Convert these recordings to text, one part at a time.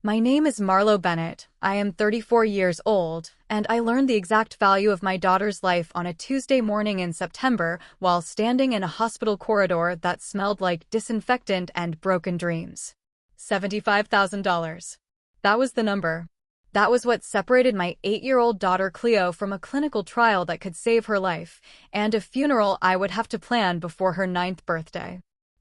My name is Marlow Bennett. I am 34 years old, and I learned the exact value of my daughter's life on a Tuesday morning in September while standing in a hospital corridor that smelled like disinfectant and broken dreams. $75,000. That was the number. That was what separated my 8-year-old daughter Cleo from a clinical trial that could save her life, and a funeral I would have to plan before her 9th birthday.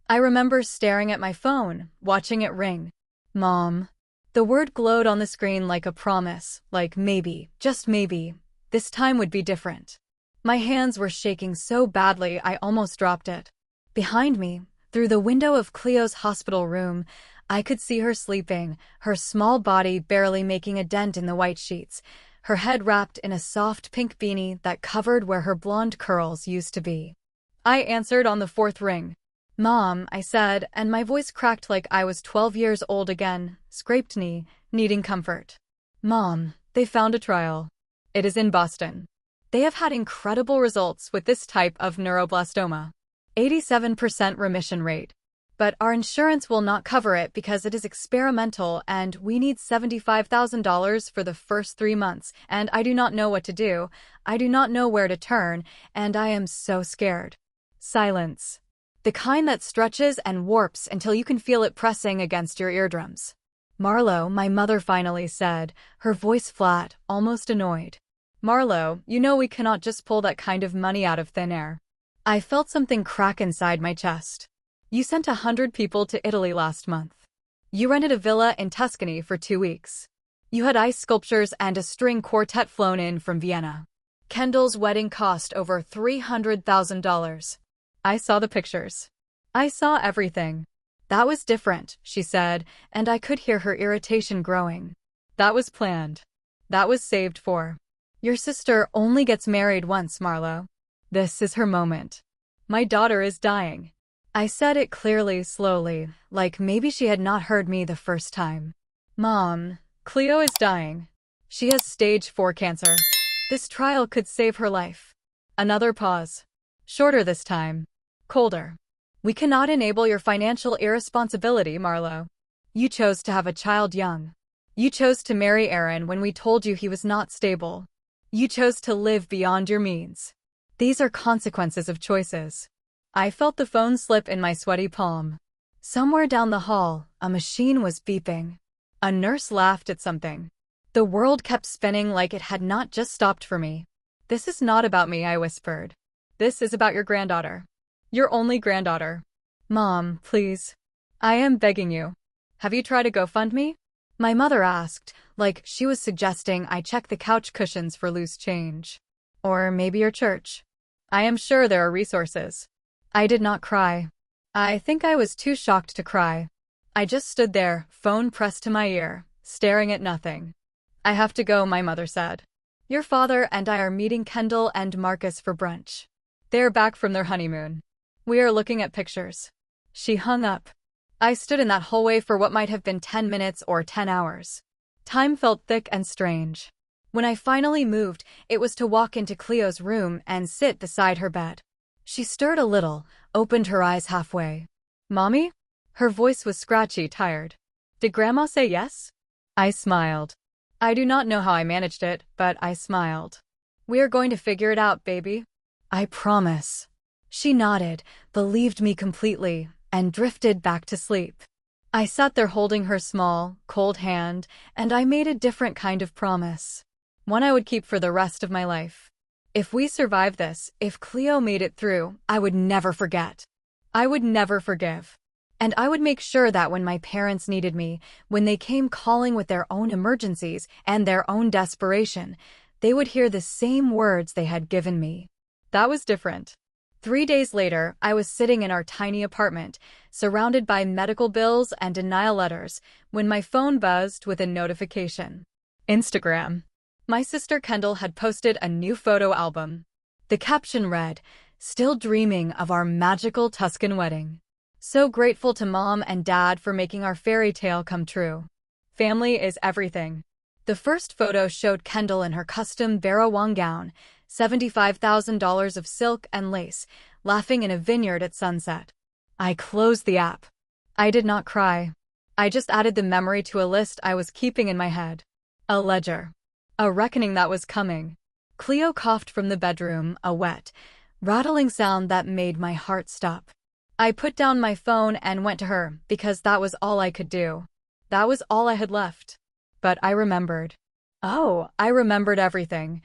I remember staring at my phone, watching it ring. Mom. The word glowed on the screen like a promise, like maybe, just maybe, this time would be different. My hands were shaking so badly I almost dropped it. Behind me, through the window of Cleo's hospital room, I could see her sleeping, her small body barely making a dent in the white sheets, her head wrapped in a soft pink beanie that covered where her blonde curls used to be. I answered on the 4th ring. Mom, I said, and my voice cracked like I was 12 years old again, scraped knee, needing comfort. Mom, they found a trial. It is in Boston. They have had incredible results with this type of neuroblastoma. 87% remission rate. But our insurance will not cover it because it is experimental and we need $75,000 for the first 3 months, and I do not know what to do, I do not know where to turn, and I am so scared. Silence. The kind that stretches and warps until you can feel it pressing against your eardrums. Marlow, my mother finally said, her voice flat, almost annoyed. Marlow, you know we cannot just pull that kind of money out of thin air. I felt something crack inside my chest. You sent 100 people to Italy last month. You rented a villa in Tuscany for 2 weeks. You had ice sculptures and a string quartet flown in from Vienna. Kendall's wedding cost over $300,000. I saw the pictures. I saw everything. That was different, she said, and I could hear her irritation growing. That was planned. That was saved for. Your sister only gets married once, Marlow. This is her moment. My daughter is dying. I said it clearly, slowly, like maybe she had not heard me the first time. Mom, Cleo is dying. She has stage 4 cancer. This trial could save her life. Another pause. Shorter this time. Colder. We cannot enable your financial irresponsibility, Marlow. You chose to have a child young. You chose to marry Aaron when we told you he was not stable. You chose to live beyond your means. These are consequences of choices. I felt the phone slip in my sweaty palm. Somewhere down the hall, a machine was beeping. A nurse laughed at something. The world kept spinning like it had not just stopped for me. This is not about me, I whispered. This is about your granddaughter. Your only granddaughter. Mom, please. I am begging you. Have you tried a GoFundMe? My mother asked, like she was suggesting I check the couch cushions for loose change. Or maybe your church. I am sure there are resources. I did not cry. I think I was too shocked to cry. I just stood there, phone pressed to my ear, staring at nothing. I have to go, my mother said. Your father and I are meeting Kendall and Marcus for brunch. They're back from their honeymoon. We are looking at pictures. She hung up. I stood in that hallway for what might have been 10 minutes or 10 hours. Time felt thick and strange. When I finally moved, it was to walk into Cleo's room and sit beside her bed. She stirred a little, opened her eyes halfway. Mommy? Her voice was scratchy, tired. Did Grandma say yes? I smiled. I do not know how I managed it, but I smiled. We are going to figure it out, baby. I promise. She nodded, believed me completely, and drifted back to sleep. I sat there holding her small, cold hand, and I made a different kind of promise. One I would keep for the rest of my life. If we survived this, if Cleo made it through, I would never forget. I would never forgive. And I would make sure that when my parents needed me, when they came calling with their own emergencies and their own desperation, they would hear the same words they had given me. That was different. 3 days later, I was sitting in our tiny apartment, surrounded by medical bills and denial letters, when my phone buzzed with a notification. Instagram. My sister Kendall had posted a new photo album. The caption read, "Still dreaming of our magical Tuscan wedding. So grateful to Mom and Dad for making our fairy tale come true. Family is everything." The first photo showed Kendall in her custom Vera Wang gown, $75,000 of silk and lace, laughing in a vineyard at sunset. I closed the app. I did not cry. I just added the memory to a list I was keeping in my head. A ledger. A reckoning that was coming. Cleo coughed from the bedroom, a wet, rattling sound that made my heart stop. I put down my phone and went to her because that was all I could do. That was all I had left. But I remembered. Oh, I remembered everything.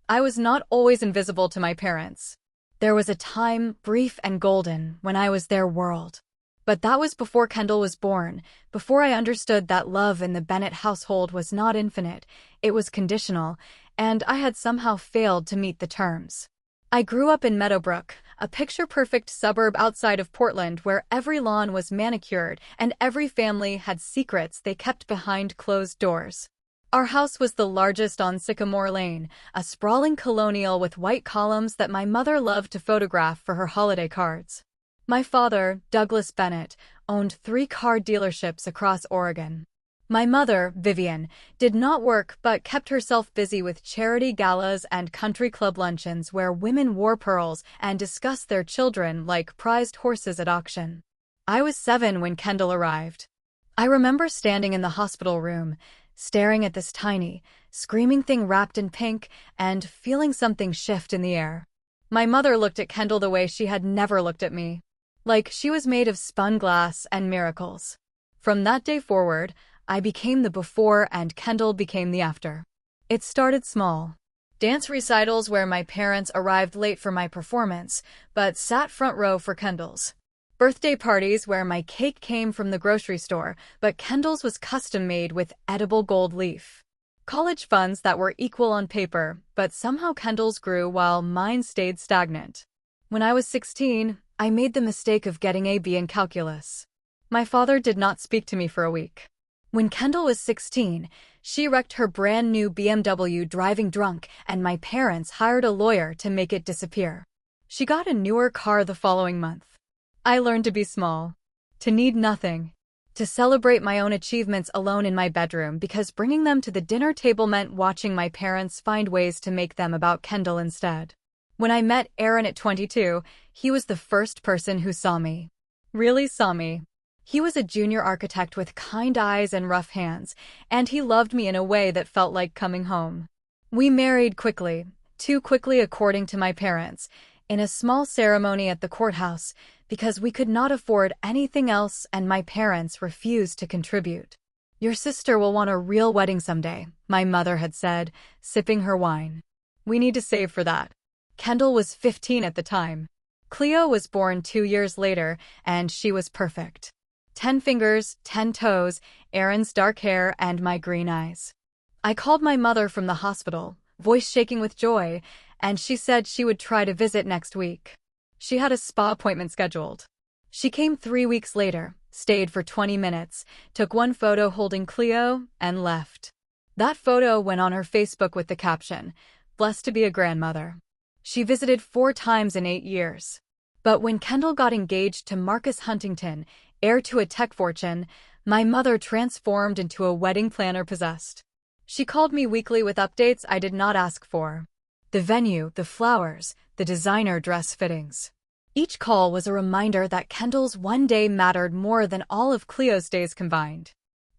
I was not always invisible to my parents. There was a time, brief and golden, when I was their world. But that was before Kendall was born, before I understood that love in the Bennett household was not infinite, it was conditional, and I had somehow failed to meet the terms. I grew up in Meadowbrook, a picture-perfect suburb outside of Portland where every lawn was manicured and every family had secrets they kept behind closed doors. Our house was the largest on Sycamore Lane, a sprawling colonial with white columns that my mother loved to photograph for her holiday cards. My father, Douglas Bennett, owned 3 car dealerships across Oregon. My mother, Vivian, did not work but kept herself busy with charity galas and country club luncheons where women wore pearls and discussed their children like prized horses at auction. I was 7 when Kendall arrived. I remember standing in the hospital room, staring at this tiny, screaming thing wrapped in pink, and feeling something shift in the air. My mother looked at Kendall the way she had never looked at me, like she was made of spun glass and miracles. From that day forward, I became the before and Kendall became the after. It started small. Dance recitals where my parents arrived late for my performance, but sat front row for Kendall's. Birthday parties where my cake came from the grocery store, but Kendall's was custom-made with edible gold leaf. College funds that were equal on paper, but somehow Kendall's grew while mine stayed stagnant. When I was 16, I made the mistake of getting a B in calculus. My father did not speak to me for a week. When Kendall was 16, she wrecked her brand new BMW driving drunk, and my parents hired a lawyer to make it disappear. She got a newer car the following month. I learned to be small, to need nothing, to celebrate my own achievements alone in my bedroom because bringing them to the dinner table meant watching my parents find ways to make them about Kendall instead. When I met Aaron at 22, he was the first person who saw me. Really saw me. He was a junior architect with kind eyes and rough hands, and he loved me in a way that felt like coming home. We married quickly, too quickly according to my parents, in a small ceremony at the courthouse, because we could not afford anything else and my parents refused to contribute. "Your sister will want a real wedding someday," my mother had said, sipping her wine. "We need to save for that." Kendall was 15 at the time. Cleo was born 2 years later, and she was perfect. 10 fingers, 10 toes, Aaron's dark hair, and my green eyes. I called my mother from the hospital, voice shaking with joy, and she said she would try to visit next week. She had a spa appointment scheduled. She came 3 weeks later, stayed for 20 minutes, took one photo holding Cleo, and left. That photo went on her Facebook with the caption, "Blessed to be a grandmother." She visited 4 times in 8 years. But when Kendall got engaged to Marcus Huntington, heir to a tech fortune, my mother transformed into a wedding planner possessed. She called me weekly with updates I did not ask for. The venue, the flowers, the designer dress fittings. Each call was a reminder that Kendall's one day mattered more than all of Cleo's days combined.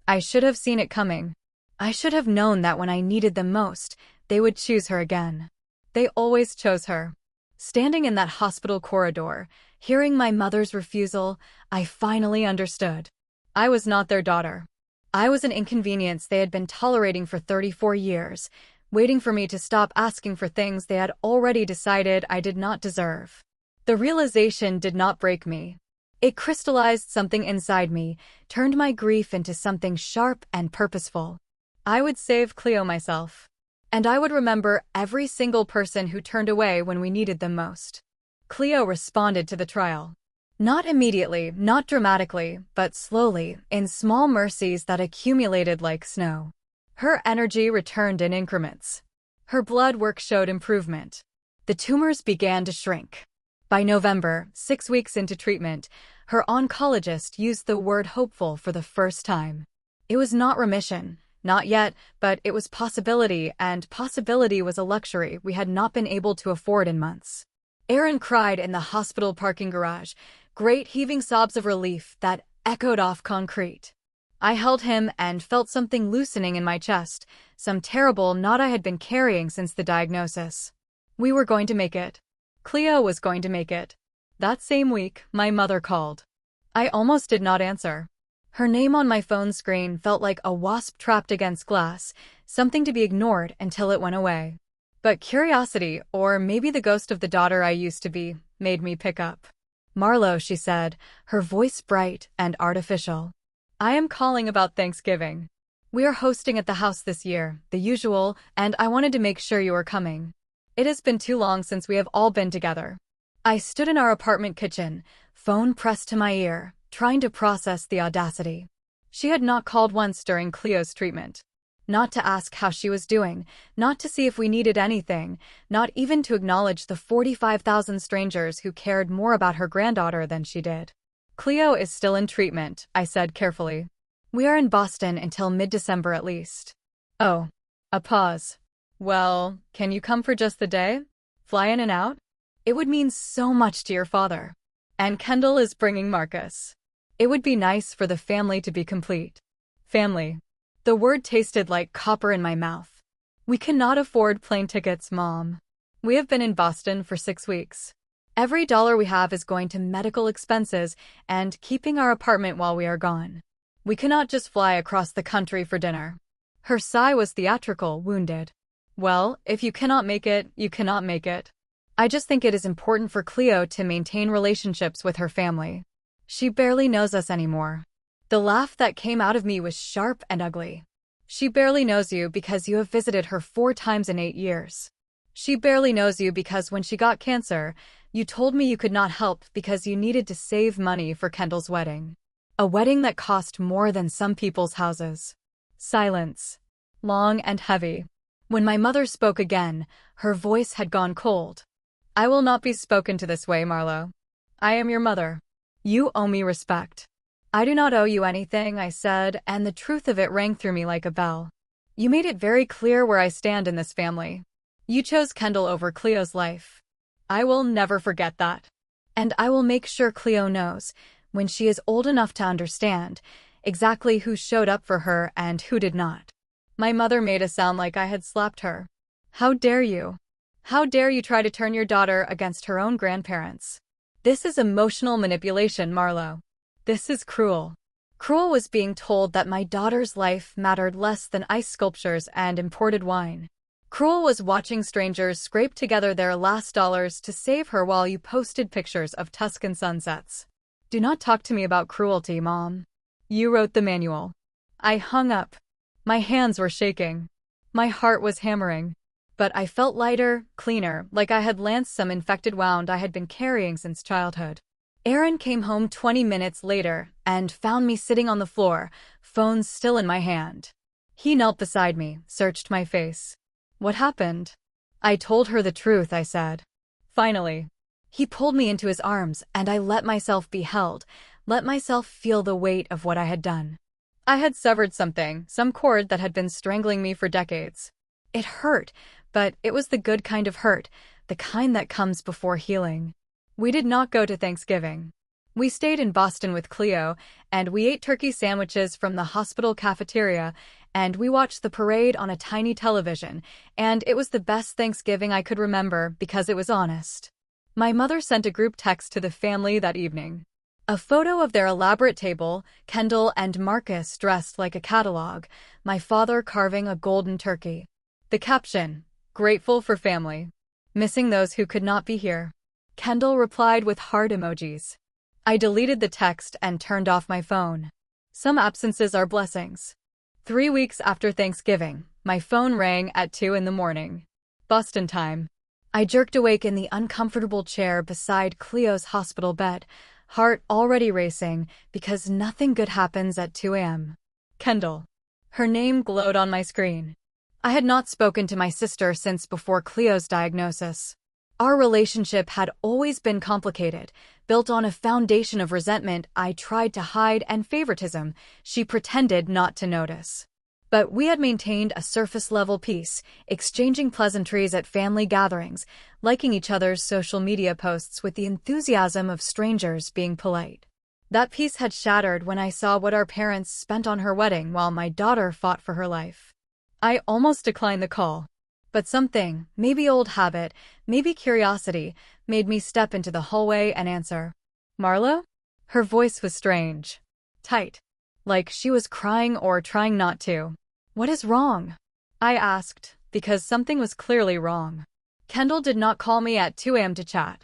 I should have seen it coming. I should have known that when I needed them most, they would choose her again. They always chose her. Standing in that hospital corridor, hearing my mother's refusal, I finally understood. I was not their daughter. I was an inconvenience they had been tolerating for 34 years, waiting for me to stop asking for things they had already decided I did not deserve. The realization did not break me. It crystallized something inside me, turned my grief into something sharp and purposeful. I would save Cleo myself. And I would remember every single person who turned away when we needed them most. Cleo responded to the trial. Not immediately, not dramatically, but slowly, in small mercies that accumulated like snow. Her energy returned in increments. Her blood work showed improvement. The tumors began to shrink. By November, 6 weeks into treatment, her oncologist used the word hopeful for the first time. It was not remission, not yet, but it was possibility, and possibility was a luxury we had not been able to afford in months. Aaron cried in the hospital parking garage, great heaving sobs of relief that echoed off concrete. I held him and felt something loosening in my chest, some terrible knot I had been carrying since the diagnosis. We were going to make it. Cleo was going to make it. That same week, my mother called. I almost did not answer. Her name on my phone screen felt like a wasp trapped against glass, something to be ignored until it went away. But curiosity, or maybe the ghost of the daughter I used to be, made me pick up. Marlow, she said, her voice bright and artificial. I am calling about Thanksgiving. We are hosting at the house this year, the usual, and I wanted to make sure you were coming. It has been too long since we have all been together. I stood in our apartment kitchen, phone pressed to my ear, trying to process the audacity. She had not called once during Cleo's treatment. Not to ask how she was doing, not to see if we needed anything, not even to acknowledge the 45,000 strangers who cared more about her granddaughter than she did. Cleo is still in treatment, I said carefully. We are in Boston until mid-December at least. Oh. A pause. Well, can you come for just the day? Fly in and out? It would mean so much to your father. And Kendall is bringing Marcus. It would be nice for the family to be complete. Family. The word tasted like copper in my mouth. We cannot afford plane tickets, Mom. We have been in Boston for 6 weeks. Every dollar we have is going to medical expenses and keeping our apartment while we are gone. We cannot just fly across the country for dinner. Her sigh was theatrical, wounded. Well, if you cannot make it, you cannot make it. I just think it is important for Cleo to maintain relationships with her family. She barely knows us anymore. The laugh that came out of me was sharp and ugly. She barely knows you because you have visited her 4 times in 8 years. She barely knows you because when she got cancer, you told me you could not help because you needed to save money for Kendall's wedding. A wedding that cost more than some people's houses. Silence. Long and heavy. When my mother spoke again, her voice had gone cold. I will not be spoken to this way, Marlow. I am your mother. You owe me respect. I do not owe you anything, I said, and the truth of it rang through me like a bell. You made it very clear where I stand in this family. You chose Kendall over Cleo's life. I will never forget that. And I will make sure Cleo knows, when she is old enough to understand, exactly who showed up for her and who did not. My mother made a sound like I had slapped her. How dare you? How dare you try to turn your daughter against her own grandparents? This is emotional manipulation, Marlow. This is cruel. Cruel was being told that my daughter's life mattered less than ice sculptures and imported wine. Cruel was watching strangers scrape together their last dollars to save her while you posted pictures of Tuscan sunsets. Do not talk to me about cruelty, Mom. You wrote the manual. I hung up. My hands were shaking. My heart was hammering. But I felt lighter, cleaner, like I had lanced some infected wound I had been carrying since childhood. Aaron came home 20 minutes later and found me sitting on the floor, phone still in my hand. He knelt beside me, searched my face. What happened? I told her the truth, I said. Finally. He pulled me into his arms and I let myself be held, let myself feel the weight of what I had done. I had severed something, some cord that had been strangling me for decades. It hurt, but it was the good kind of hurt, the kind that comes before healing. We did not go to Thanksgiving. We stayed in Boston with Cleo, and we ate turkey sandwiches from the hospital cafeteria, and we watched the parade on a tiny television, and it was the best Thanksgiving I could remember because it was honest. My mother sent a group text to the family that evening. A photo of their elaborate table, Kendall and Marcus dressed like a catalog, my father carving a golden turkey. The caption, "Grateful for family. Missing those who could not be here." Kendall replied with heart emojis. I deleted the text and turned off my phone. Some absences are blessings. 3 weeks after Thanksgiving, my phone rang at 2 in the morning. Boston time. I jerked awake in the uncomfortable chair beside Cleo's hospital bed, heart already racing because nothing good happens at 2 a.m. Kendall. Her name glowed on my screen. I had not spoken to my sister since before Cleo's diagnosis. Our relationship had always been complicated, built on a foundation of resentment I tried to hide and favoritism she pretended not to notice. But we had maintained a surface-level peace, exchanging pleasantries at family gatherings, liking each other's social media posts with the enthusiasm of strangers being polite. That peace had shattered when I saw what our parents spent on her wedding while my daughter fought for her life. I almost declined the call. But something, maybe old habit, maybe curiosity, made me step into the hallway and answer. Marlow? Her voice was strange. Tight. Like she was crying or trying not to. What is wrong? I asked, because something was clearly wrong. Kendall did not call me at 2 a.m. to chat.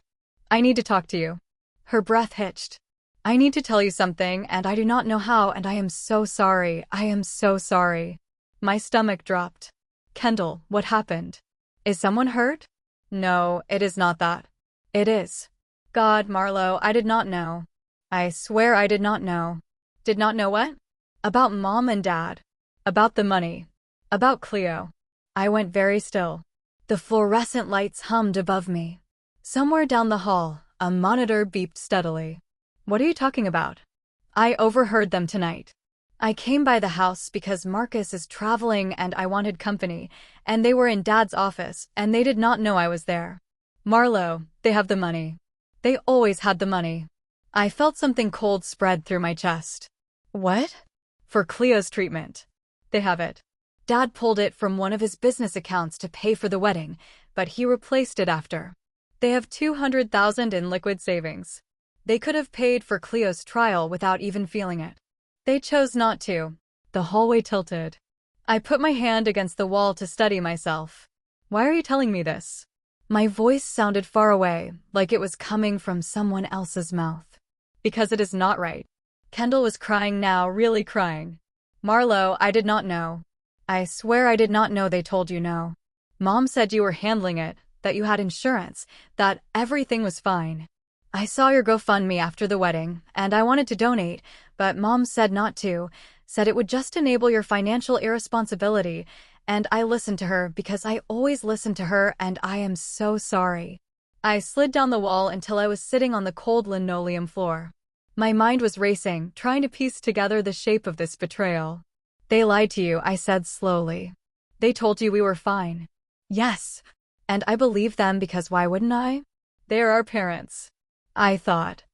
I need to talk to you. Her breath hitched. I need to tell you something, and I do not know how, and I am so sorry. I am so sorry. My stomach dropped. Kendall, what happened? Is someone hurt? No, it is not that. It is. God, Marlow, I did not know. I swear I did not know. Did not know what? About Mom and Dad. About the money. About Cleo. I went very still. The fluorescent lights hummed above me. Somewhere down the hall, a monitor beeped steadily. What are you talking about? I overheard them tonight. I came by the house because Marcus is traveling and I wanted company, and they were in Dad's office, and they did not know I was there. Marlow, they have the money. They always had the money. I felt something cold spread through my chest. What? For Cleo's treatment. They have it. Dad pulled it from one of his business accounts to pay for the wedding, but he replaced it after. They have $200,000 in liquid savings. They could have paid for Cleo's trial without even feeling it. They chose not to. The hallway tilted. I put my hand against the wall to steady myself. Why are you telling me this? My voice sounded far away, like it was coming from someone else's mouth. Because it is not right. Kendall was crying now, really crying. Marlow, I did not know. I swear I did not know they told you no. Mom said you were handling it, that you had insurance, that everything was fine. I saw your GoFundMe after the wedding, and I wanted to donate, but Mom said not to, said it would just enable your financial irresponsibility, and I listened to her because I always listen to her, and I am so sorry. I slid down the wall until I was sitting on the cold linoleum floor. My mind was racing, trying to piece together the shape of this betrayal. They lied to you, I said slowly. They told you we were fine. Yes. And I believed them because why wouldn't I? They are our parents. I thought.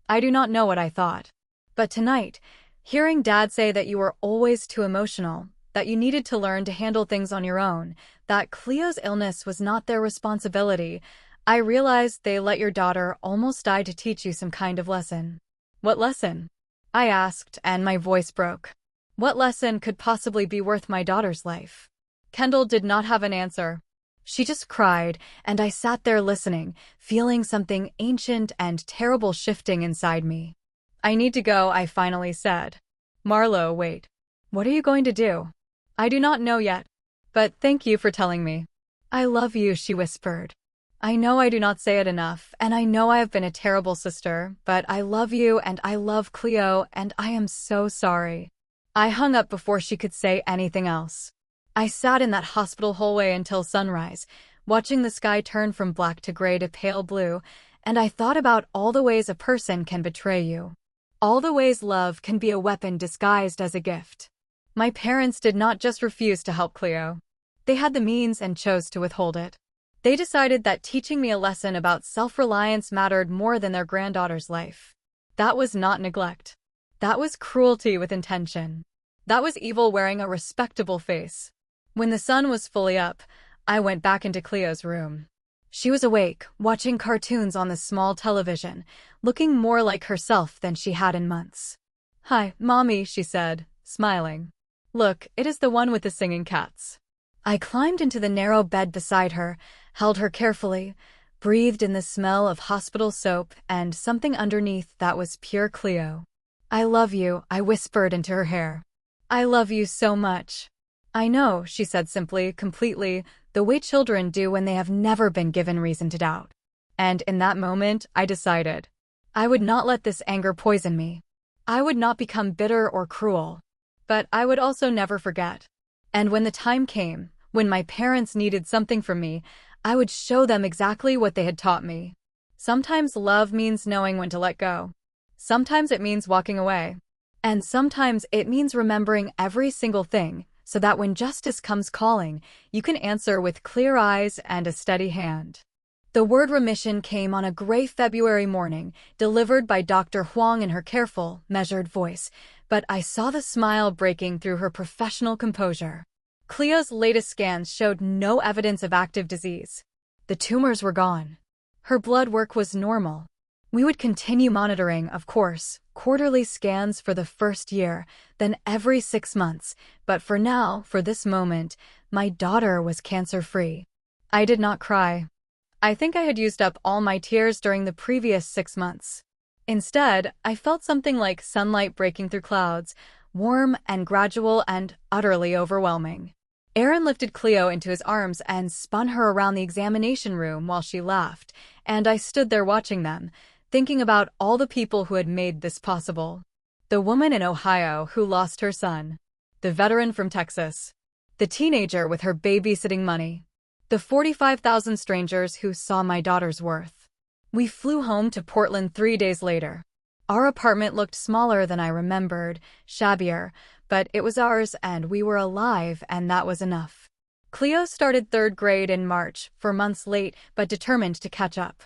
I do not know what I thought. But tonight, hearing Dad say that you were always too emotional, that you needed to learn to handle things on your own, that Cleo's illness was not their responsibility, I realized they let your daughter almost die to teach you some kind of lesson. What lesson? I asked, and my voice broke. What lesson could possibly be worth my daughter's life? Kendall did not have an answer. She just cried, and I sat there listening, feeling something ancient and terrible shifting inside me. I need to go, I finally said. Marlow, wait. What are you going to do? I do not know yet. But thank you for telling me. I love you, she whispered. I know I do not say it enough, and I know I have been a terrible sister, but I love you and I love Cleo, and I am so sorry. I hung up before she could say anything else. I sat in that hospital hallway until sunrise, watching the sky turn from black to gray to pale blue, and I thought about all the ways a person can betray you. All the ways love can be a weapon disguised as a gift. My parents did not just refuse to help Cleo. They had the means and chose to withhold it. They decided that teaching me a lesson about self-reliance mattered more than their granddaughter's life. That was not neglect. That was cruelty with intention. That was evil wearing a respectable face. When the sun was fully up, I went back into Cleo's room. She was awake, watching cartoons on the small television, looking more like herself than she had in months. Hi, Mommy, she said, smiling. Look, it is the one with the singing cats. I climbed into the narrow bed beside her, held her carefully, breathed in the smell of hospital soap and something underneath that was pure Cleo. I love you, I whispered into her hair. I love you so much. I know, she said simply, completely, the way children do when they have never been given reason to doubt. And in that moment, I decided. I would not let this anger poison me. I would not become bitter or cruel. But I would also never forget. And when the time came, when my parents needed something from me, I would show them exactly what they had taught me. Sometimes love means knowing when to let go. Sometimes it means walking away. And sometimes it means remembering every single thing, so that when justice comes calling, you can answer with clear eyes and a steady hand. The word remission came on a gray February morning, delivered by Dr. Huang in her careful, measured voice, but I saw the smile breaking through her professional composure. Cleo's latest scans showed no evidence of active disease. The tumors were gone. Her blood work was normal. We would continue monitoring, of course, quarterly scans for the first year, then every 6 months, but for now, for this moment, my daughter was cancer-free. I did not cry. I think I had used up all my tears during the previous 6 months. Instead, I felt something like sunlight breaking through clouds, warm and gradual and utterly overwhelming. Aaron lifted Cleo into his arms and spun her around the examination room while she laughed, and I stood there watching them, thinking about all the people who had made this possible. The woman in Ohio who lost her son. The veteran from Texas. The teenager with her babysitting money. The 45,000 strangers who saw my daughter's worth. We flew home to Portland 3 days later. Our apartment looked smaller than I remembered, shabbier, but it was ours and we were alive, and that was enough. Cleo started 3rd grade in March, 4 months late but determined to catch up.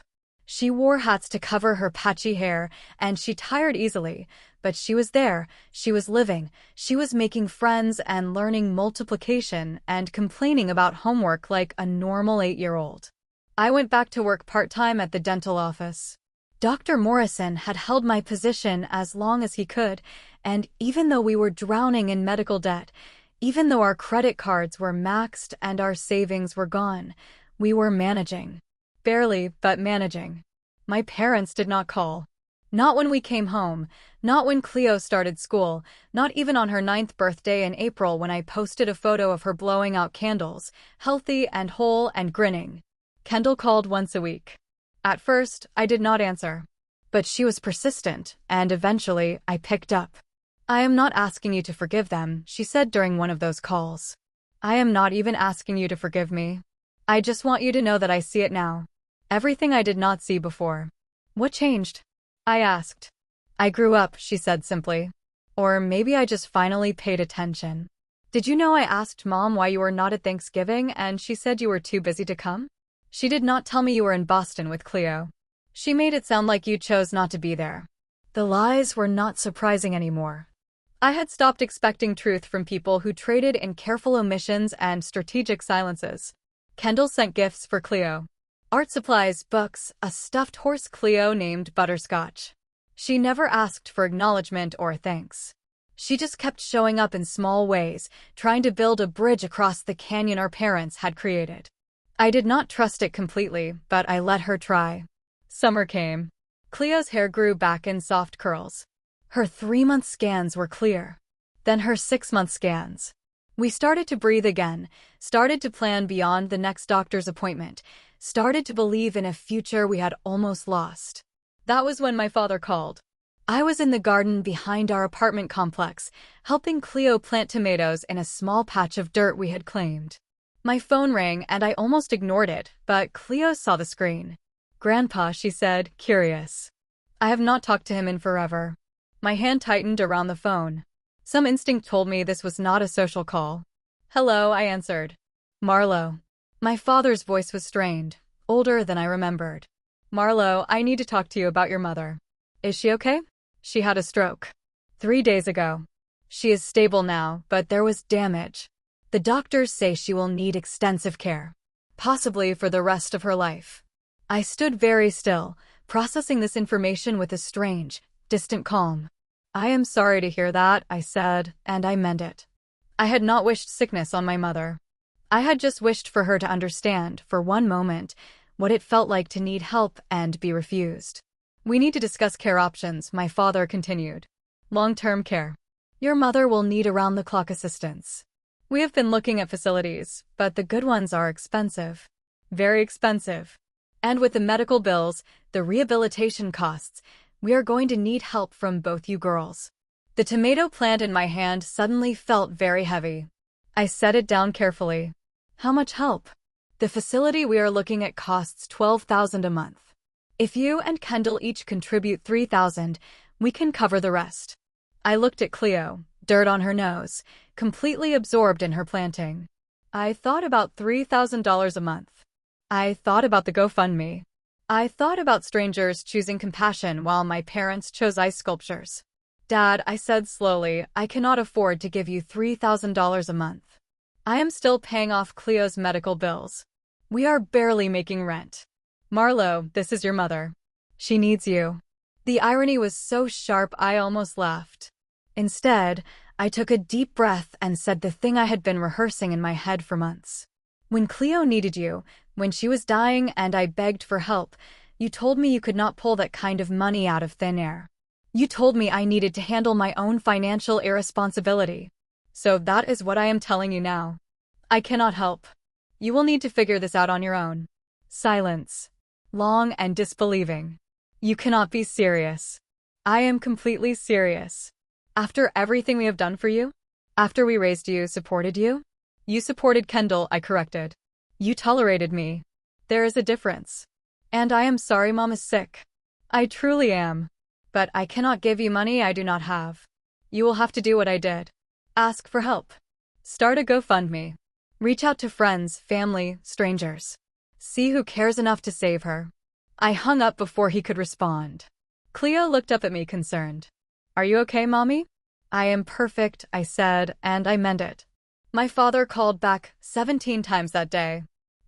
She wore hats to cover her patchy hair, and she tired easily, but she was there, she was living, she was making friends and learning multiplication and complaining about homework like a normal 8-year-old. I went back to work part-time at the dental office. Dr. Morrison had held my position as long as he could, and even though we were drowning in medical debt, even though our credit cards were maxed and our savings were gone, we were managing. Barely, but managing. My parents did not call. Not when we came home, not when Cleo started school, not even on her 9th birthday in April when I posted a photo of her blowing out candles, healthy and whole and grinning. Kendall called once a week. At first, I did not answer. But she was persistent, and eventually, I picked up. "I am not asking you to forgive them," she said during one of those calls. "I am not even asking you to forgive me. I just want you to know that I see it now. Everything I did not see before." "What changed?" I asked. "I grew up," she said simply. "Or maybe I just finally paid attention. Did you know I asked Mom why you were not at Thanksgiving and she said you were too busy to come? She did not tell me you were in Boston with Cleo. She made it sound like you chose not to be there." The lies were not surprising anymore. I had stopped expecting truth from people who traded in careful omissions and strategic silences. Kendall sent gifts for Cleo. Art supplies, books, a stuffed horse Cleo named Butterscotch. She never asked for acknowledgement or thanks. She just kept showing up in small ways, trying to build a bridge across the canyon our parents had created. I did not trust it completely, but I let her try. Summer came. Cleo's hair grew back in soft curls. Her 3-month scans were clear. Then her 6-month scans. We started to breathe again, started to plan beyond the next doctor's appointment, started to believe in a future we had almost lost. That was when my father called. I was in the garden behind our apartment complex, helping Cleo plant tomatoes in a small patch of dirt we had claimed. My phone rang and I almost ignored it, but Cleo saw the screen. "Grandpa," she said, curious. I have not talked to him in forever. My hand tightened around the phone. Some instinct told me this was not a social call. "Hello," I answered. "Marlow." My father's voice was strained, older than I remembered. "Marlow, I need to talk to you about your mother. Is she okay? She had a stroke 3 days ago. She is stable now, but there was damage. The doctors say she will need extensive care, possibly for the rest of her life." I stood very still, processing this information with a strange, distant calm. "I am sorry to hear that," I said, and I meant it. I had not wished sickness on my mother. I had just wished for her to understand, for one moment, what it felt like to need help and be refused. "We need to discuss care options," my father continued. "Long-term care. Your mother will need around-the-clock assistance. We have been looking at facilities, but the good ones are expensive. Very expensive. And with the medical bills, the rehabilitation costs, we are going to need help from both you girls." The tomato plant in my hand suddenly felt very heavy. I set it down carefully. "How much help?" "The facility we are looking at costs $12,000 a month. If you and Kendall each contribute $3,000, we can cover the rest." I looked at Cleo, dirt on her nose, completely absorbed in her planting. "I thought about $3,000 a month." I thought about the GoFundMe. I thought about strangers choosing compassion while my parents chose ice sculptures. Dad, I said slowly, I cannot afford to give you $3,000 a month. I am still paying off Cleo's medical bills. We are barely making rent. Marlow, this is your mother. She needs you. The irony was so sharp I almost laughed. Instead, I took a deep breath and said the thing I had been rehearsing in my head for months. When Cleo needed you, when she was dying and I begged for help, you told me you could not pull that kind of money out of thin air. You told me I needed to handle my own financial irresponsibility. So that is what I am telling you now. I cannot help. You will need to figure this out on your own. Silence. Long and disbelieving. You cannot be serious. I am completely serious. After everything we have done for you? After we raised you, supported you? You supported Kendall, I corrected. You tolerated me. There is a difference. And I am sorry Mom is sick. I truly am. But I cannot give you money I do not have. You will have to do what I did. Ask for help. Start a GoFundMe. Reach out to friends, family, strangers. See who cares enough to save her. I hung up before he could respond. Cleo looked up at me concerned. Are you okay, Mommy? I am perfect, I said, and I meant it. My father called back 17 times that day.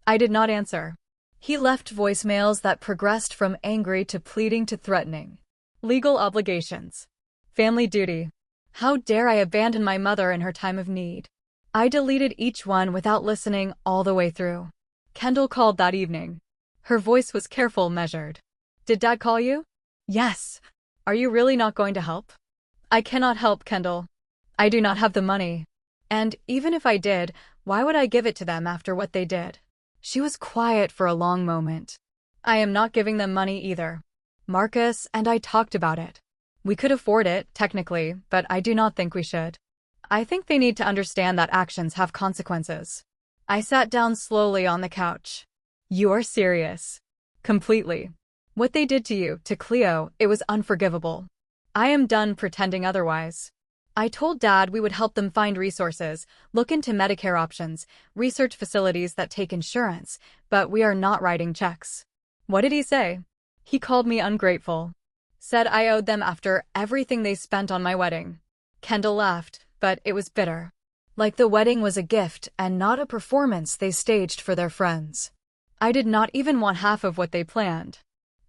I did not answer. He left voicemails that progressed from angry to pleading to threatening. Legal obligations. Family duty. How dare I abandon my mother in her time of need? I deleted each one without listening all the way through. Kendall called that evening. Her voice was careful, measured. Did Dad call you? Yes. Are you really not going to help? I cannot help, Kendall. I do not have the money. And even if I did, why would I give it to them after what they did? She was quiet for a long moment. I am not giving them money either. Marcus and I talked about it. We could afford it, technically, but I do not think we should. I think they need to understand that actions have consequences. I sat down slowly on the couch. You are serious. Completely. What they did to you, to Cleo, it was unforgivable. I am done pretending otherwise. I told Dad we would help them find resources, look into Medicare options, research facilities that take insurance, but we are not writing checks. What did he say? He called me ungrateful. Said I owed them after everything they spent on my wedding. Kendall laughed, but it was bitter. Like the wedding was a gift and not a performance they staged for their friends. I did not even want half of what they planned.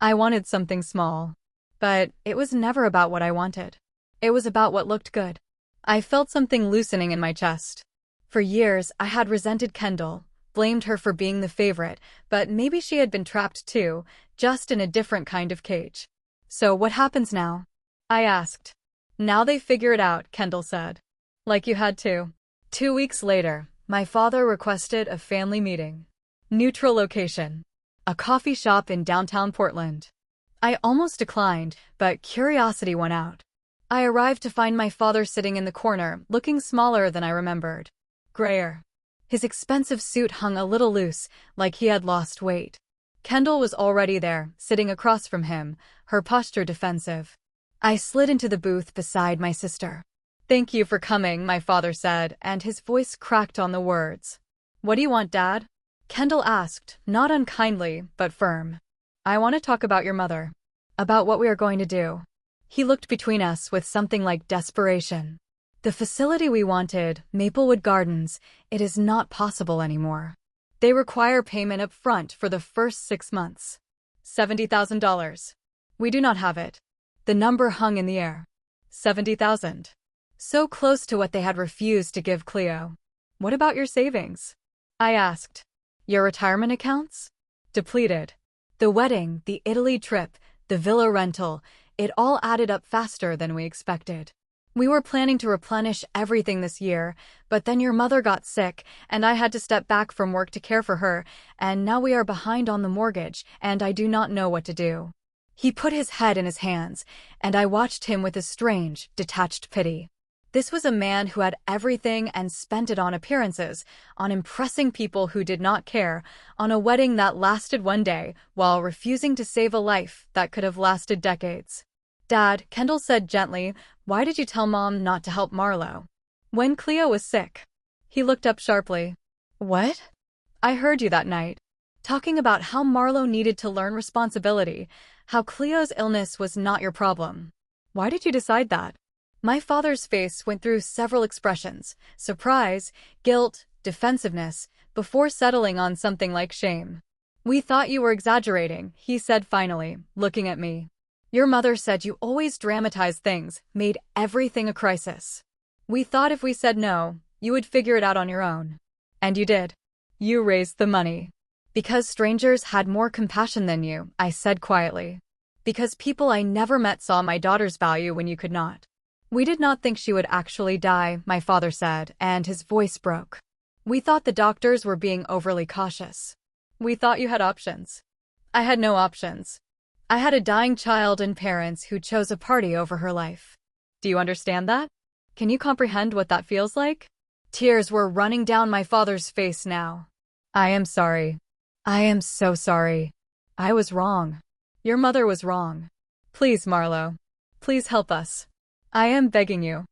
I wanted something small. But it was never about what I wanted. It was about what looked good. I felt something loosening in my chest. For years, I had resented Kendall, blamed her for being the favorite, but maybe she had been trapped too, just in a different kind of cage. So what happens now? I asked. Now they figure it out, Kendall said. Like you had to. 2 weeks later, my father requested a family meeting. Neutral location. A coffee shop in downtown Portland. I almost declined, but curiosity won out. I arrived to find my father sitting in the corner, looking smaller than I remembered. Grayer. His expensive suit hung a little loose, like he had lost weight. Kendall was already there, sitting across from him, her posture defensive. I slid into the booth beside my sister. Thank you for coming, my father said, and his voice cracked on the words. What do you want, Dad? Kendall asked, not unkindly, but firm. I want to talk about your mother. About what we are going to do. He looked between us with something like desperation. The facility we wanted, Maplewood Gardens, it is not possible anymore. They require payment up front for the first 6 months. $70,000. We do not have it. The number hung in the air. 70,000. So close to what they had refused to give Cleo. What about your savings? I asked. Your retirement accounts? Depleted. The wedding, the Italy trip, the villa rental, it all added up faster than we expected. We were planning to replenish everything this year, but then your mother got sick, and I had to step back from work to care for her, and now we are behind on the mortgage, and I do not know what to do. He put his head in his hands, and I watched him with a strange, detached pity. This was a man who had everything and spent it on appearances, on impressing people who did not care, on a wedding that lasted one day, while refusing to save a life that could have lasted decades. Dad, Kendall said gently, why did you tell Mom not to help Marlow? When Cleo was sick. He looked up sharply. What? I heard you that night. talking about how Marlow needed to learn responsibility, how Cleo's illness was not your problem. Why did you decide that? My father's face went through several expressions: surprise, guilt, defensiveness, before settling on something like shame. We thought you were exaggerating, he said finally, looking at me. Your mother said you always dramatized things, made everything a crisis. We thought if we said no, you would figure it out on your own. And you did. You raised the money. Because strangers had more compassion than you, I said quietly. Because people I never met saw my daughter's value when you could not. We did not think she would actually die, my father said, and his voice broke. We thought the doctors were being overly cautious. We thought you had options. I had no options. I had a dying child and parents who chose a party over her life. Do you understand that? Can you comprehend what that feels like? Tears were running down my father's face now. I am sorry. I am so sorry. I was wrong. Your mother was wrong. Please, Marlow. Please help us. I am begging you.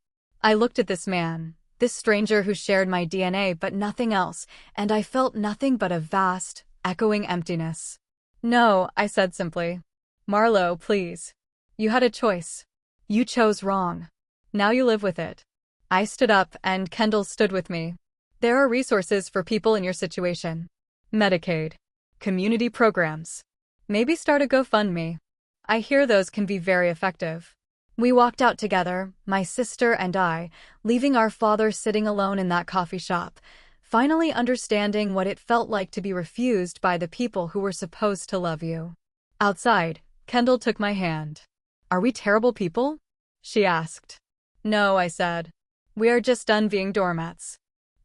I looked at this man, this stranger who shared my DNA but nothing else, and I felt nothing but a vast, echoing emptiness. No, I said simply. Marlow, please. You had a choice. You chose wrong. Now you live with it. I stood up and Kendall stood with me. There are resources for people in your situation. Medicaid. Community programs. Maybe start a GoFundMe. I hear those can be very effective. We walked out together, my sister and I, leaving our father sitting alone in that coffee shop, finally understanding what it felt like to be refused by the people who were supposed to love you. Outside, Kendall took my hand. Are we terrible people? She asked. No, I said. We are just done being doormats.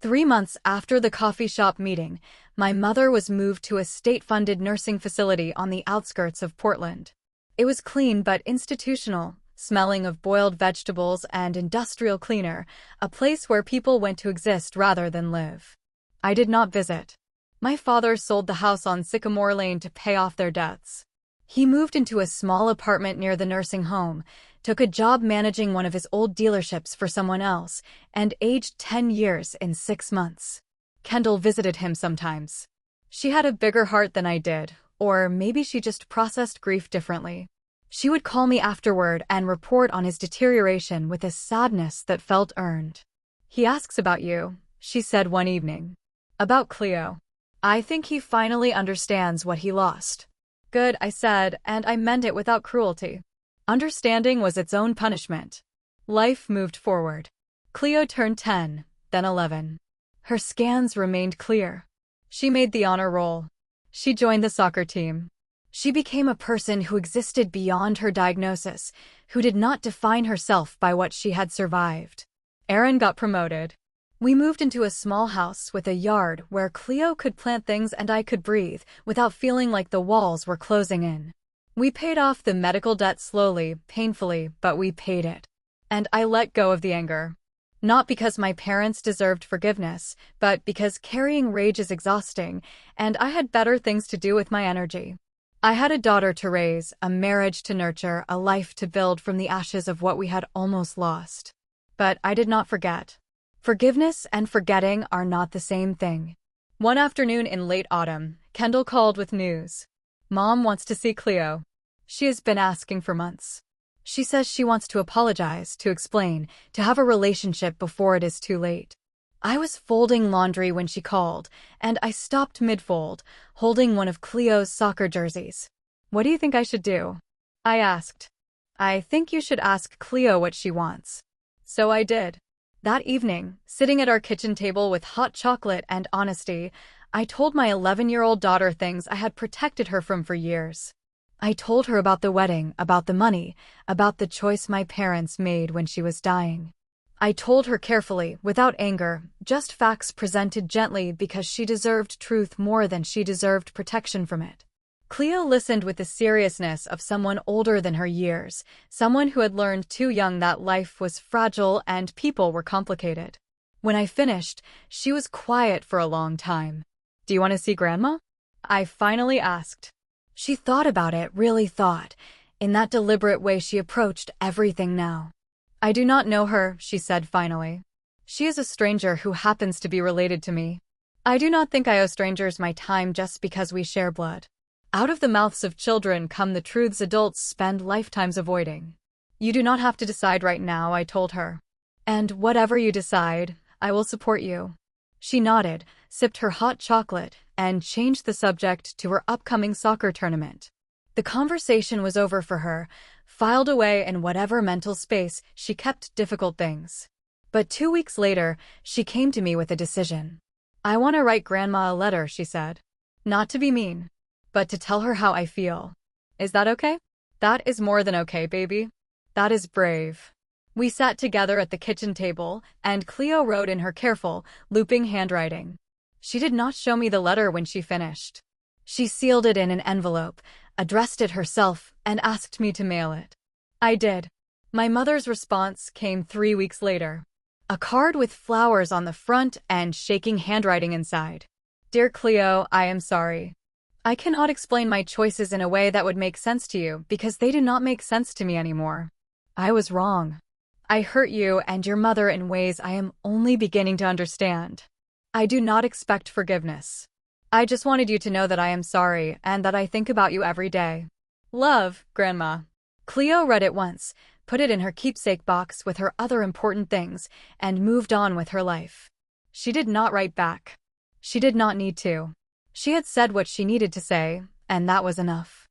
3 months after the coffee shop meeting, my mother was moved to a state-funded nursing facility on the outskirts of Portland. It was clean but institutional, smelling of boiled vegetables and industrial cleaner, a place where people went to exist rather than live. I did not visit. My father sold the house on Sycamore Lane to pay off their debts. He moved into a small apartment near the nursing home, took a job managing one of his old dealerships for someone else, and aged 10 years in 6 months. Kendall visited him sometimes. She had a bigger heart than I did, or maybe she just processed grief differently. She would call me afterward and report on his deterioration with a sadness that felt earned. He asks about you, she said one evening. About Cleo. I think he finally understands what he lost. Good, I said, and I meant it without cruelty. Understanding was its own punishment. Life moved forward. Cleo turned 10, then 11. Her scans remained clear. She made the honor roll. She joined the soccer team. She became a person who existed beyond her diagnosis, who did not define herself by what she had survived. Aaron got promoted. We moved into a small house with a yard where Cleo could plant things and I could breathe without feeling like the walls were closing in. We paid off the medical debt slowly, painfully, but we paid it. And I let go of the anger. Not because my parents deserved forgiveness, but because carrying rage is exhausting, and I had better things to do with my energy. I had a daughter to raise, a marriage to nurture, a life to build from the ashes of what we had almost lost. But I did not forget. Forgiveness and forgetting are not the same thing. One afternoon in late autumn, Kendall called with news. Mom wants to see Cleo. She has been asking for months. She says she wants to apologize, to explain, to have a relationship before it is too late. I was folding laundry when she called, and I stopped mid-fold, holding one of Cleo's soccer jerseys. What do you think I should do? I asked. I think you should ask Cleo what she wants. So I did. That evening, sitting at our kitchen table with hot chocolate and honesty, I told my 11-year-old daughter things I had protected her from for years. I told her about the wedding, about the money, about the choice my parents made when she was dying. I told her carefully, without anger, just facts presented gently because she deserved truth more than she deserved protection from it. Cleo listened with the seriousness of someone older than her years, someone who had learned too young that life was fragile and people were complicated. When I finished, she was quiet for a long time. Do you want to see Grandma? I finally asked. She thought about it, really thought, in that deliberate way she approached everything now. I do not know her, she said finally. She is a stranger who happens to be related to me. I do not think I owe strangers my time just because we share blood. Out of the mouths of children come the truths adults spend lifetimes avoiding. You do not have to decide right now, I told her. And whatever you decide, I will support you. She nodded, sipped her hot chocolate, and changed the subject to her upcoming soccer tournament. The conversation was over for her, filed away in whatever mental space she kept difficult things. But 2 weeks later, she came to me with a decision. I want to write Grandma a letter, she said. Not to be mean, but to tell her how I feel. Is that okay? That is more than okay, baby. That is brave. We sat together at the kitchen table, and Cleo wrote in her careful, looping handwriting. She did not show me the letter when she finished. She sealed it in an envelope, addressed it herself, and asked me to mail it. I did. My mother's response came 3 weeks later. A card with flowers on the front and shaking handwriting inside. Dear Cleo, I am sorry. I cannot explain my choices in a way that would make sense to you because they do not make sense to me anymore. I was wrong. I hurt you and your mother in ways I am only beginning to understand. I do not expect forgiveness. I just wanted you to know that I am sorry and that I think about you every day. Love, Grandma. Cleo read it once, put it in her keepsake box with her other important things, and moved on with her life. She did not write back. She did not need to. She had said what she needed to say, and that was enough.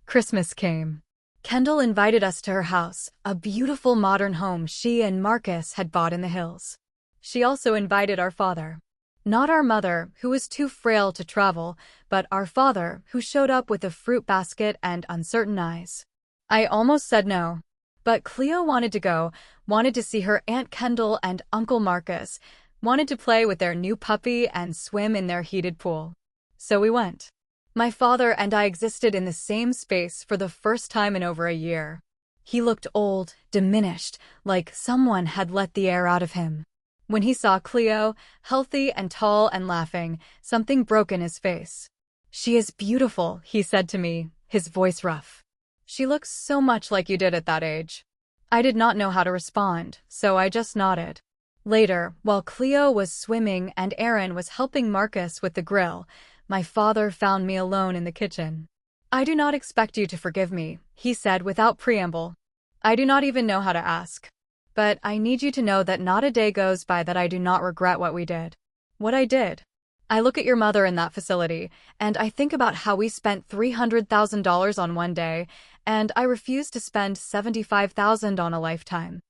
Christmas came. Kendall invited us to her house, a beautiful modern home she and Marcus had bought in the hills. She also invited our father. Not our mother, who was too frail to travel, but our father, who showed up with a fruit basket and uncertain eyes. I almost said no. But Cleo wanted to go, wanted to see her Aunt Kendall and Uncle Marcus, wanted to play with their new puppy and swim in their heated pool. So we went. My father and I existed in the same space for the first time in over a year. He looked old, diminished, like someone had let the air out of him. When he saw Cleo, healthy and tall and laughing, something broke in his face. She is beautiful, he said to me, his voice rough. She looks so much like you did at that age. I did not know how to respond, so I just nodded. Later, while Cleo was swimming and Aaron was helping Marcus with the grill, my father found me alone in the kitchen. I do not expect you to forgive me, he said without preamble. I do not even know how to ask. But I need you to know that not a day goes by that I do not regret what we did. What I did. I look at your mother in that facility, and I think about how we spent $300,000 on one day, and I refuse to spend $75,000 on a lifetime.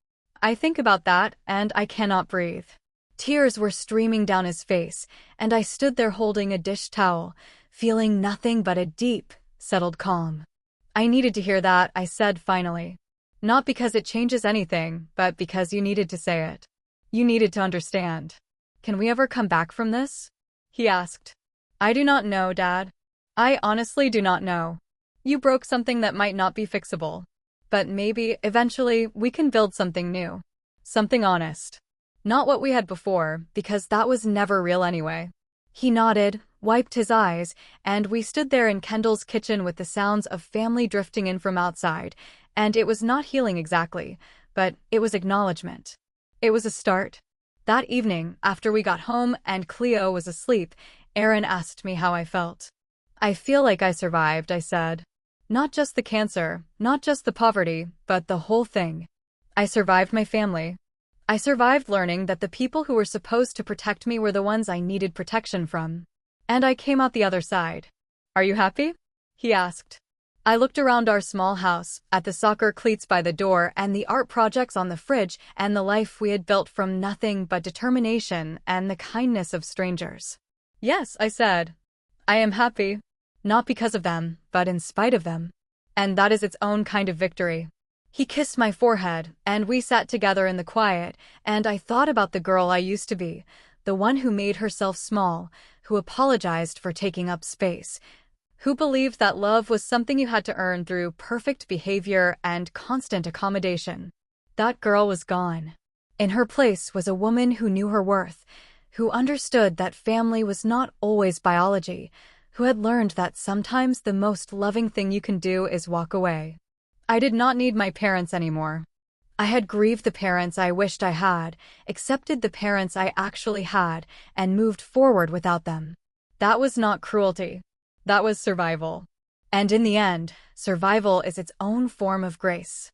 I think about that, and I cannot breathe. Tears were streaming down his face, and I stood there holding a dish towel, feeling nothing but a deep, settled calm. I needed to hear that, I said finally. Not because it changes anything, but because you needed to say it. You needed to understand. Can we ever come back from this? He asked. I do not know, Dad. I honestly do not know. You broke something that might not be fixable. But maybe, eventually, we can build something new. Something honest. Not what we had before, because that was never real anyway. He nodded, wiped his eyes, and we stood there in Kendall's kitchen with the sounds of family drifting in from outside, and it was not healing exactly, but it was acknowledgement. It was a start. That evening, after we got home and Cleo was asleep, Aaron asked me how I felt. I feel like I survived, I said. Not just the cancer, not just the poverty, but the whole thing. I survived my family. I survived learning that the people who were supposed to protect me were the ones I needed protection from. And I came out the other side. Are you happy? He asked. I looked around our small house, at the soccer cleats by the door and the art projects on the fridge and the life we had built from nothing but determination and the kindness of strangers. Yes, I said. I am happy. Not because of them, but in spite of them. And that is its own kind of victory. He kissed my forehead, and we sat together in the quiet, and I thought about the girl I used to be, the one who made herself small, who apologized for taking up space, who believed that love was something you had to earn through perfect behavior and constant accommodation. That girl was gone. In her place was a woman who knew her worth, who understood that family was not always biology, who had learned that sometimes the most loving thing you can do is walk away. I did not need my parents anymore. I had grieved the parents I wished I had, accepted the parents I actually had, and moved forward without them. That was not cruelty. That was survival. And in the end, survival is its own form of grace.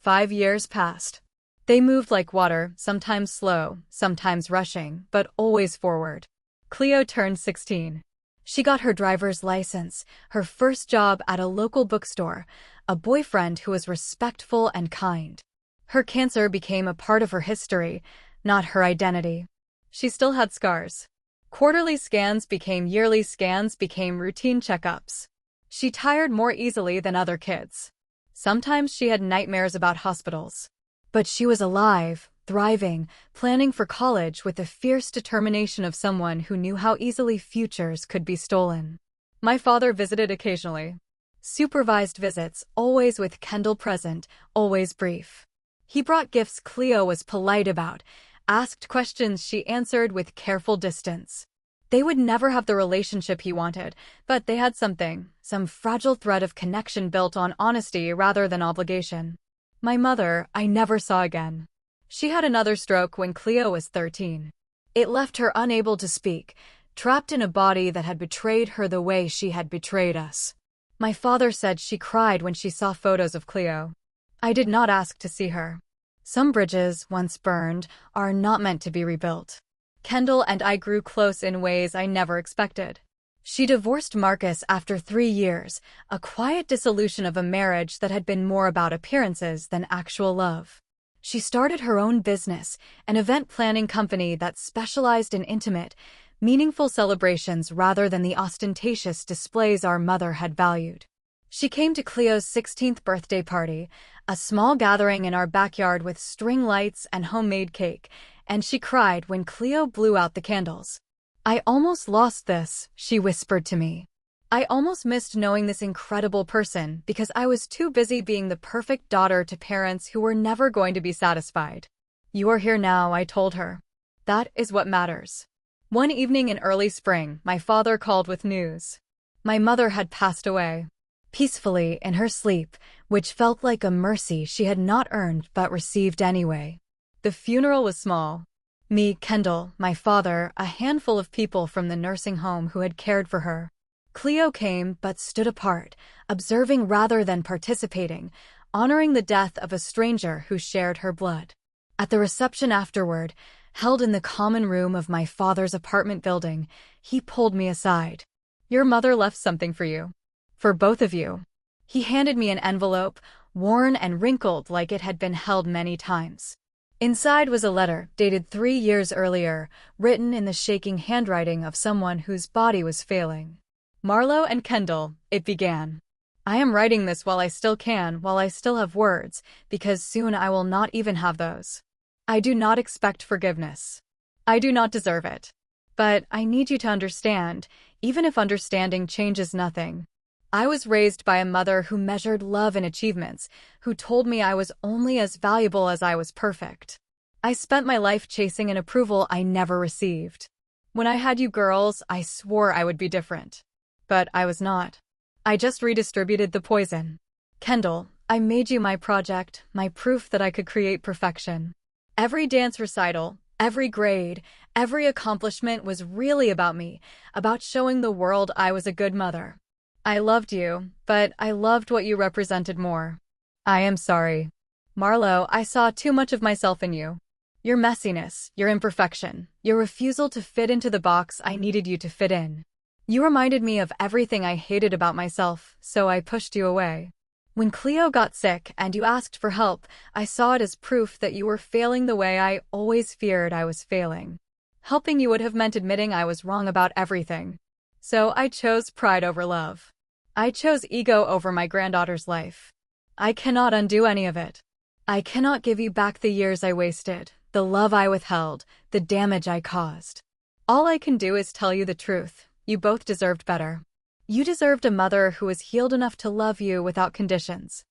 5 years passed. They moved like water, sometimes slow, sometimes rushing, but always forward. Cleo turned 16. She got her driver's license, her first job at a local bookstore, a boyfriend who was respectful and kind. Her cancer became a part of her history, not her identity. She still had scars. Quarterly scans became yearly scans became routine checkups. She tired more easily than other kids. Sometimes she had nightmares about hospitals. But she was alive, thriving, planning for college with the fierce determination of someone who knew how easily futures could be stolen. My father visited occasionally. Supervised visits, always with Kendall present, always brief. He brought gifts Cleo was polite about, asked questions she answered with careful distance. They would never have the relationship he wanted, but they had something, some fragile thread of connection built on honesty rather than obligation. My mother, I never saw again. She had another stroke when Cleo was 13. It left her unable to speak, trapped in a body that had betrayed her the way she had betrayed us. My father said she cried when she saw photos of Cleo. I did not ask to see her. Some bridges, once burned, are not meant to be rebuilt. Kendall and I grew close in ways I never expected. She divorced Marcus after 3 years, a quiet dissolution of a marriage that had been more about appearances than actual love. She started her own business, an event planning company that specialized in intimate, meaningful celebrations rather than the ostentatious displays our mother had valued. She came to Cleo's 16th birthday party, a small gathering in our backyard with string lights and homemade cake, and she cried when Cleo blew out the candles. "I almost lost this," she whispered to me. "I almost missed knowing this incredible person because I was too busy being the perfect daughter to parents who were never going to be satisfied." "You are here now," I told her. "That is what matters." One evening in early spring, my father called with news. My mother had passed away. Peacefully in her sleep, which felt like a mercy she had not earned but received anyway. The funeral was small. Me, Kendall, my father, a handful of people from the nursing home who had cared for her. Cleo came but stood apart, observing rather than participating, honoring the death of a stranger who shared her blood. At the reception afterward, held in the common room of my father's apartment building, he pulled me aside. "Your mother left something for you. For both of you." He handed me an envelope, worn and wrinkled like it had been held many times. Inside was a letter, dated 3 years earlier, written in the shaking handwriting of someone whose body was failing. "Marlow and Kendall," it began. "I am writing this while I still can, while I still have words, because soon I will not even have those. I do not expect forgiveness. I do not deserve it. But I need you to understand, even if understanding changes nothing. I was raised by a mother who measured love in achievements, who told me I was only as valuable as I was perfect. I spent my life chasing an approval I never received. When I had you girls, I swore I would be different. But I was not. I just redistributed the poison. Kendall, I made you my project, my proof that I could create perfection. Every dance recital, every grade, every accomplishment was really about me, about showing the world I was a good mother. I loved you, but I loved what you represented more. I am sorry. Marlow, I saw too much of myself in you. Your messiness, your imperfection, your refusal to fit into the box I needed you to fit in. You reminded me of everything I hated about myself, so I pushed you away. When Cleo got sick and you asked for help, I saw it as proof that you were failing the way I always feared I was failing. Helping you would have meant admitting I was wrong about everything. So I chose pride over love. I chose ego over my granddaughter's life. I cannot undo any of it. I cannot give you back the years I wasted, the love I withheld, the damage I caused. All I can do is tell you the truth. You both deserved better. You deserved a mother who was healed enough to love you without conditions.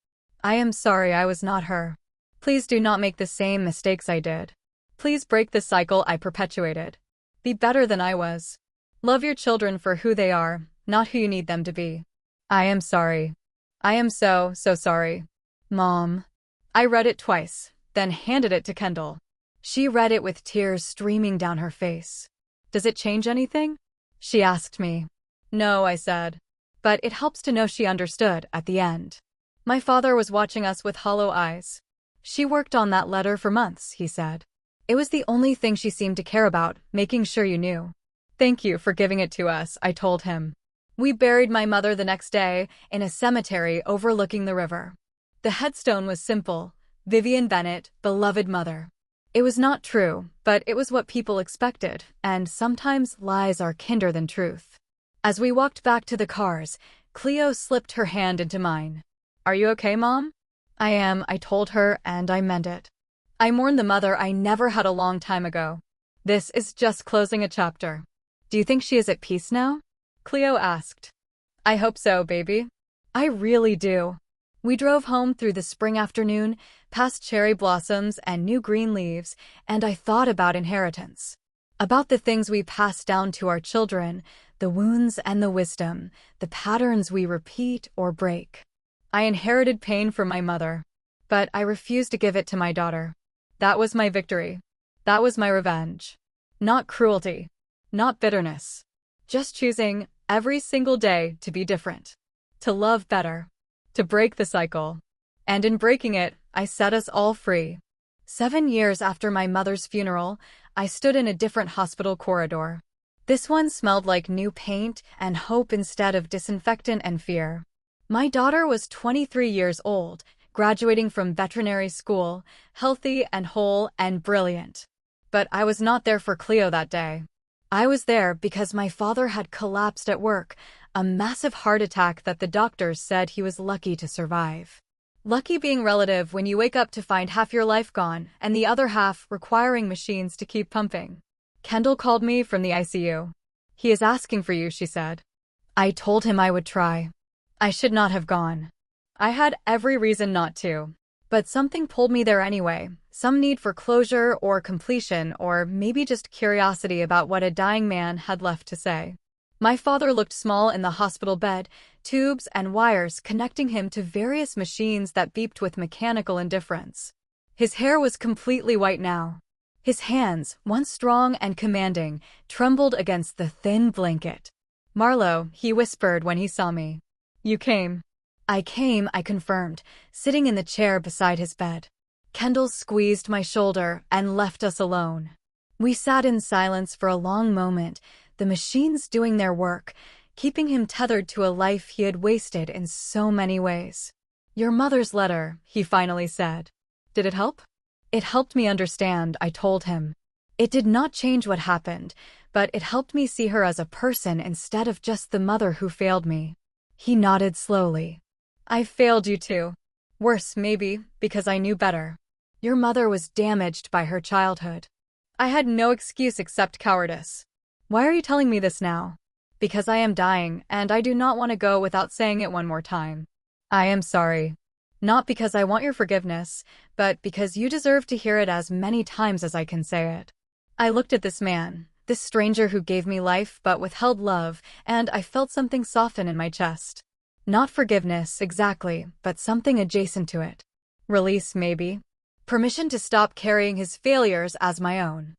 I am sorry I was not her. Please do not make the same mistakes I did. Please break the cycle I perpetuated. Be better than I was. Love your children for who they are, not who you need them to be. I am sorry. I am so sorry. Mom. I read it twice, then handed it to Kendall. She read it with tears streaming down her face. "Does it change anything?" she asked me. "No," I said. But it helps to know she understood at the end. My father was watching us with hollow eyes. "She worked on that letter for months," he said. "It was the only thing she seemed to care about, making sure you knew." "Thank you for giving it to us," I told him. We buried my mother the next day in a cemetery overlooking the river. The headstone was simple: Vivian Bennett, beloved mother. It was not true, but it was what people expected, and sometimes lies are kinder than truth. As we walked back to the cars, Cleo slipped her hand into mine. "Are you okay, Mom?" "I am," I told her, and I meant it. I mourned the mother I never had a long time ago. This is just closing a chapter. "Do you think she is at peace now?" Cleo asked. "I hope so, baby. I really do." We drove home through the spring afternoon, past cherry blossoms and new green leaves, and I thought about inheritance. About the things we pass down to our children, the wounds and the wisdom, the patterns we repeat or break. I inherited pain from my mother, but I refused to give it to my daughter. That was my victory. That was my revenge. Not cruelty. Not bitterness. Just choosing, every single day, to be different. To love better. To break the cycle. And in breaking it, I set us all free. 7 years after my mother's funeral, I stood in a different hospital corridor. This one smelled like new paint and hope instead of disinfectant and fear. My daughter was 23 years old, graduating from veterinary school, healthy and whole and brilliant. But I was not there for Cleo that day. I was there because my father had collapsed at work, a massive heart attack that the doctors said he was lucky to survive. Lucky being relative when you wake up to find half your life gone and the other half requiring machines to keep pumping. Kendall called me from the ICU. "He is asking for you," she said. I told him I would try. I should not have gone. I had every reason not to. But something pulled me there anyway, some need for closure or completion, or maybe just curiosity about what a dying man had left to say. My father looked small in the hospital bed, tubes and wires connecting him to various machines that beeped with mechanical indifference. His hair was completely white now. His hands, once strong and commanding, trembled against the thin blanket. "Marlow," he whispered when he saw me. "You came." "I came," I confirmed, sitting in the chair beside his bed. Kendall squeezed my shoulder and left us alone. We sat in silence for a long moment, the machines doing their work, keeping him tethered to a life he had wasted in so many ways. "Your mother's letter," he finally said. "Did it help?" "It helped me understand," I told him. "It did not change what happened, but it helped me see her as a person instead of just the mother who failed me." He nodded slowly. "I failed you too. Worse, maybe, because I knew better. Your mother was damaged by her childhood. I had no excuse except cowardice. Why are you telling me this now?" "Because I am dying, and I do not want to go without saying it one more time. I am sorry. Not because I want your forgiveness, but because you deserve to hear it as many times as I can say it." I looked at this man, this stranger who gave me life but withheld love, and I felt something soften in my chest. Not forgiveness, exactly, but something adjacent to it. Release, maybe. Permission to stop carrying his failures as my own.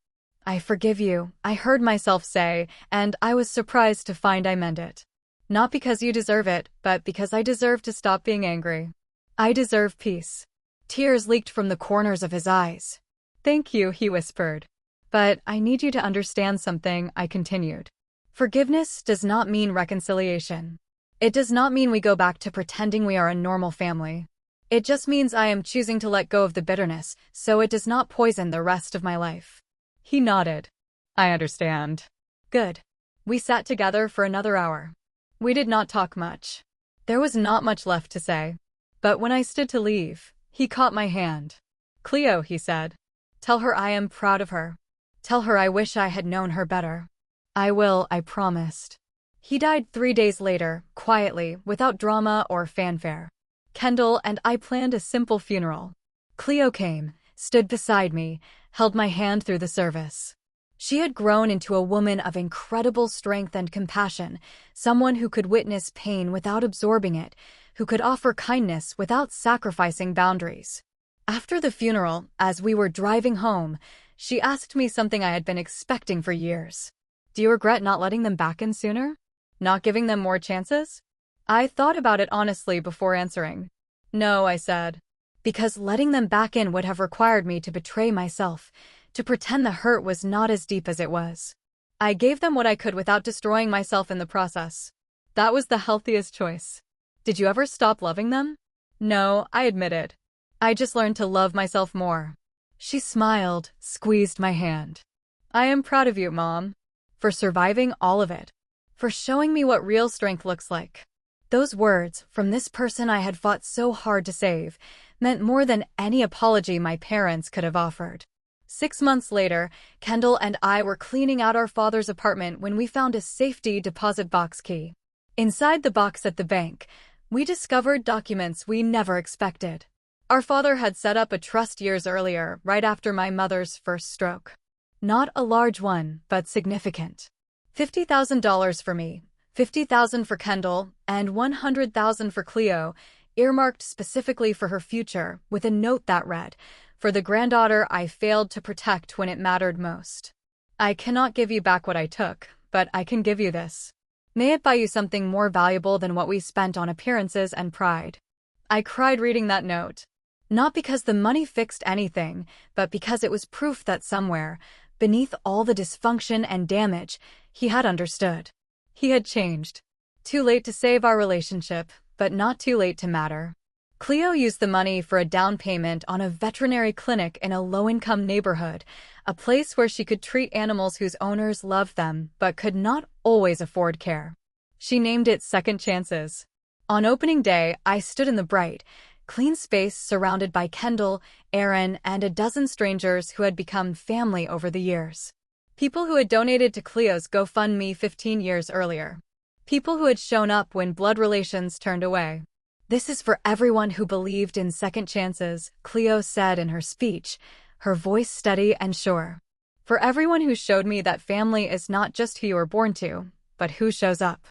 "I forgive you," I heard myself say, and I was surprised to find I meant it. Not because you deserve it, but because I deserve to stop being angry. I deserve peace. Tears leaked from the corners of his eyes. "Thank you," he whispered. "But I need you to understand something," I continued. "Forgiveness does not mean reconciliation. It does not mean we go back to pretending we are a normal family. It just means I am choosing to let go of the bitterness so it does not poison the rest of my life." He nodded. "I understand." Good. We sat together for another hour. We did not talk much. There was not much left to say. But when I stood to leave, he caught my hand. "Cleo," he said. "Tell her I am proud of her. Tell her I wish I had known her better." "I will," I promised. He died 3 days later, quietly, without drama or fanfare. Kendall and I planned a simple funeral. Cleo came, stood beside me, held my hand through the service. She had grown into a woman of incredible strength and compassion, someone who could witness pain without absorbing it, who could offer kindness without sacrificing boundaries. After the funeral, as we were driving home, she asked me something I had been expecting for years. Do you regret not letting them back in sooner? Not giving them more chances? I thought about it honestly before answering. No, I said. Because letting them back in would have required me to betray myself, to pretend the hurt was not as deep as it was. I gave them what I could without destroying myself in the process. That was the healthiest choice. Did you ever stop loving them? No, I admitted. I just learned to love myself more. She smiled, squeezed my hand. I am proud of you, Mom. For surviving all of it. For showing me what real strength looks like. Those words, from this person I had fought so hard to save, meant more than any apology my parents could have offered. 6 months later, Kendall and I were cleaning out our father's apartment when we found a safety deposit box key. Inside the box at the bank, we discovered documents we never expected. Our father had set up a trust years earlier, right after my mother's first stroke. Not a large one, but significant. $50,000 for me, $50,000 for Kendall, and $100,000 for Cleo, earmarked specifically for her future, with a note that read, "For the granddaughter I failed to protect when it mattered most. I cannot give you back what I took, but I can give you this. May it buy you something more valuable than what we spent on appearances and pride." I cried reading that note. Not because the money fixed anything, but because it was proof that somewhere, beneath all the dysfunction and damage, he had understood. He had changed. Too late to save our relationship, but not too late to matter. Cleo used the money for a down payment on a veterinary clinic in a low-income neighborhood, a place where she could treat animals whose owners loved them but could not always afford care. She named it Second Chances. On opening day, I stood in the bright, clean space surrounded by Kendall, Aaron, and a dozen strangers who had become family over the years. People who had donated to Cleo's GoFundMe 15 years earlier. People who had shown up when blood relations turned away. "This is for everyone who believed in second chances," Cleo said in her speech, her voice steady and sure. "For everyone who showed me that family is not just who you were born to, but who shows up.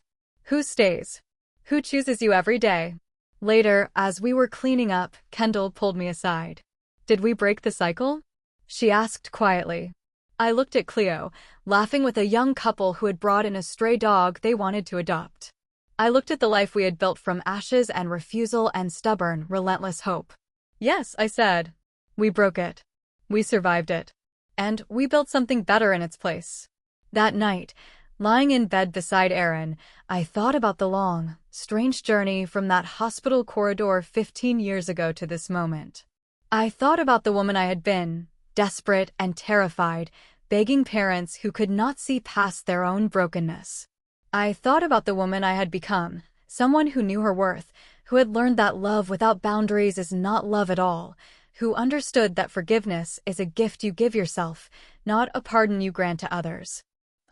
Who stays. Who chooses you every day." Later, as we were cleaning up, Kendall pulled me aside. "Did we break the cycle?" she asked quietly. I looked at Cleo, laughing with a young couple who had brought in a stray dog they wanted to adopt. I looked at the life we had built from ashes and refusal and stubborn, relentless hope. "Yes," I said. "We broke it. We survived it. And we built something better in its place." That night, lying in bed beside Aaron, I thought about the long, strange journey from that hospital corridor 15 years ago to this moment. I thought about the woman I had been, desperate and terrified, begging parents who could not see past their own brokenness. I thought about the woman I had become, someone who knew her worth, who had learned that love without boundaries is not love at all, who understood that forgiveness is a gift you give yourself, not a pardon you grant to others.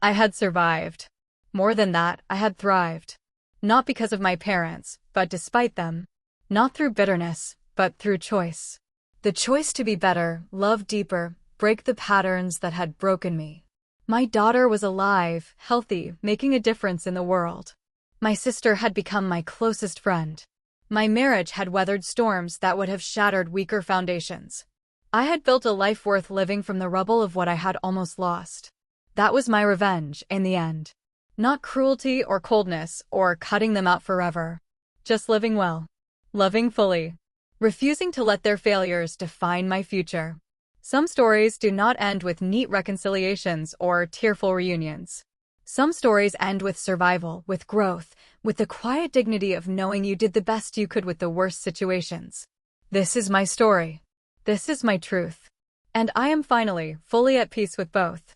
I had survived. More than that, I had thrived. Not because of my parents, but despite them. Not through bitterness, but through choice. The choice to be better, love deeper, break the patterns that had broken me. My daughter was alive, healthy, making a difference in the world. My sister had become my closest friend. My marriage had weathered storms that would have shattered weaker foundations. I had built a life worth living from the rubble of what I had almost lost. That was my revenge, in the end. Not cruelty or coldness or cutting them out forever. Just living well. Loving fully. Refusing to let their failures define my future. Some stories do not end with neat reconciliations or tearful reunions. Some stories end with survival, with growth, with the quiet dignity of knowing you did the best you could with the worst situations. This is my story. This is my truth. And I am finally, fully at peace with both.